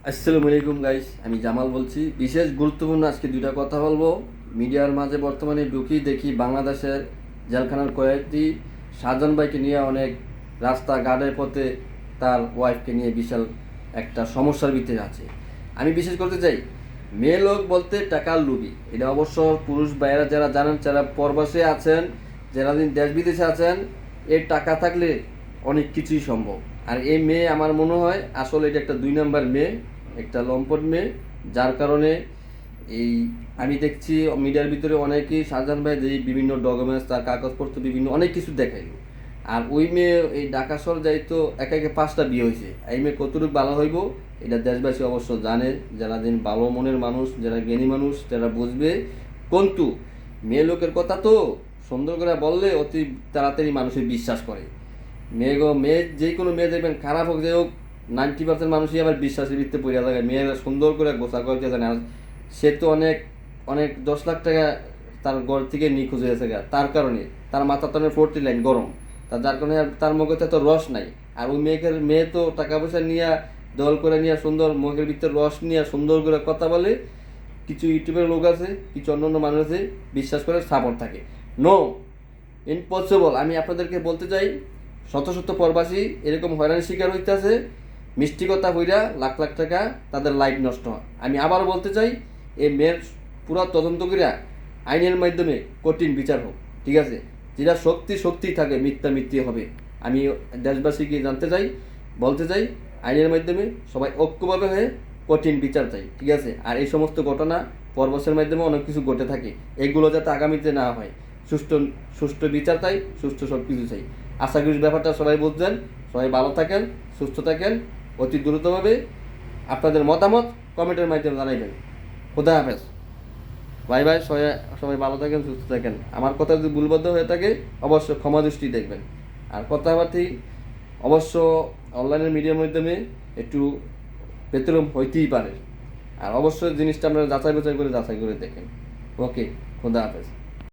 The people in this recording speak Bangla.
আসসালামু আলাইকুম গাইস, আমি জামাল বলছি। বিশেষ গুরুত্বপূর্ণ আজকে দুইটা কথা বলবো। মিডিয়ার মাঝে বর্তমানে ঢুকি দেখি বাংলাদেশের জেলখানার কয়েকটি শাহজাহান ভাইকে নিয়ে অনেক রাস্তা ঘাটের পথে তার ওয়াইফকে নিয়ে বিশাল একটা সমস্যার ভিতরে আছে। আমি বিশেষ করতে চাই, মেয়ে লোক বলতে টাকার লুবি। এটা অবশ্য পুরুষ ভাইয়েরা যারা জানেন, যারা প্রবাসে আছেন, যারা দিন দেশ বিদেশে আছেন, এর টাকা থাকলে অনেক কিছুই সম্ভব। আর এই মেয়ে আমার মনে হয় আসলে এটা একটা 2 নাম্বার মেয়ে, একটা লম্পট মেয়ে, যার কারণে এই আমি দেখছি মিডিয়ার ভিতরে অনেকেই শাহজাহান ভাই যে বিভিন্ন ডকুমেন্টস, তার কাগজপত্র বিভিন্ন অনেক কিছু দেখাইল। আর ওই মেয়ে এই ঢাকা শহর যাইতো একে একে 5টা বিয়ে হয়েছে। এই মেয়ে কতটুকু ভালো হইব এটা দেশবাসী অবশ্য জানে, যারা দিন ভালো মনের মানুষ, যারা জ্ঞানী মানুষ, যারা বুঝবে। কিন্তু মেয়ে লোকের কথা তো সুন্দর করে বললে অতি তাড়াতাড়ি মানুষের বিশ্বাস করে। মেয়ে যে কোনো মেয়ে দেখবেন, খারাপ হোক যে হোক, 90% মানুষই আবার বিশ্বাসের ভিত্তিতে পড়ে থাকে। মেয়েরা সুন্দর করে গোছা করতে জানে। আর সে তো অনেক অনেক 10 লাখ টাকা তার ঘর থেকে নিখোঁজ হয়েছে গা, তার কারণে তার মাথা তো 40 লাইন গরম, যার কারণে তার মুখে তো রস নাই। আর ওই মেয়ে তো টাকা পয়সা নিয়ে দল করে নিয়ে সুন্দর মুখের ভিতরে রস নিয়ে সুন্দর করে কথা বলে। কিছু ইউটিউবের লোক আছে, কিছু অন্য মানুষ আছে, বিশ্বাস করে সাপোর্ট থাকে। No, impossible. আমি আপনাদেরকে বলতে চাই, শত শত প্রবাসী এরকম হয়রানির শিকার হইতেছে, মিষ্টি কথা হইরা লাখ লাখ টাকা তাদের লাইফ নষ্ট হয়। আমি আবার বলতে চাই, এই মেয়ের পুরা তদন্ত করিয়া আইনের মাধ্যমে কঠিন বিচার হোক, ঠিক আছে? যেটা শক্তি থাকে, মিথ্যা হবে। আমি দেশবাসীকে জানতে চাই, বলতে চাই, আইনের মাধ্যমে সবাই ঐক্যভাবে হয়ে কঠিন বিচার চাই, ঠিক আছে? আর এই সমস্ত ঘটনা পরবর্তীর মাধ্যমে অনেক কিছু ঘটে থাকে, এগুলো যাতে আগামীতে না হয়। সুষ্ঠু সুষ্ঠু বিচার চাই, সুষ্ঠু সব কিছু চাই। আশা করি ব্যাপারটা সবাই বুঝছেন। সবাই ভালো থাকেন, সুস্থ থাকেন। অতি দ্রুতভাবে আপনাদের মতামত কমেন্টের মাধ্যমে জানাইবেন। খোদা হাফেজ। Bye bye. সবাই সবাই ভালো থাকেন, সুস্থ থাকেন। আমার কথা যদি ভুলবদ্ধ হয়ে থাকে অবশ্যই ক্ষমা দৃষ্টি দেখবেন। আর কথাবার্তি অবশ্য অনলাইনের মিডিয়ার মাধ্যমে একটু ব্যতিক্রম হইতেই পারে। আর অবশ্যই জিনিসটা আপনারা যাচাই বাছাই করে দেখেন। ওকে, খোদা হাফেজ।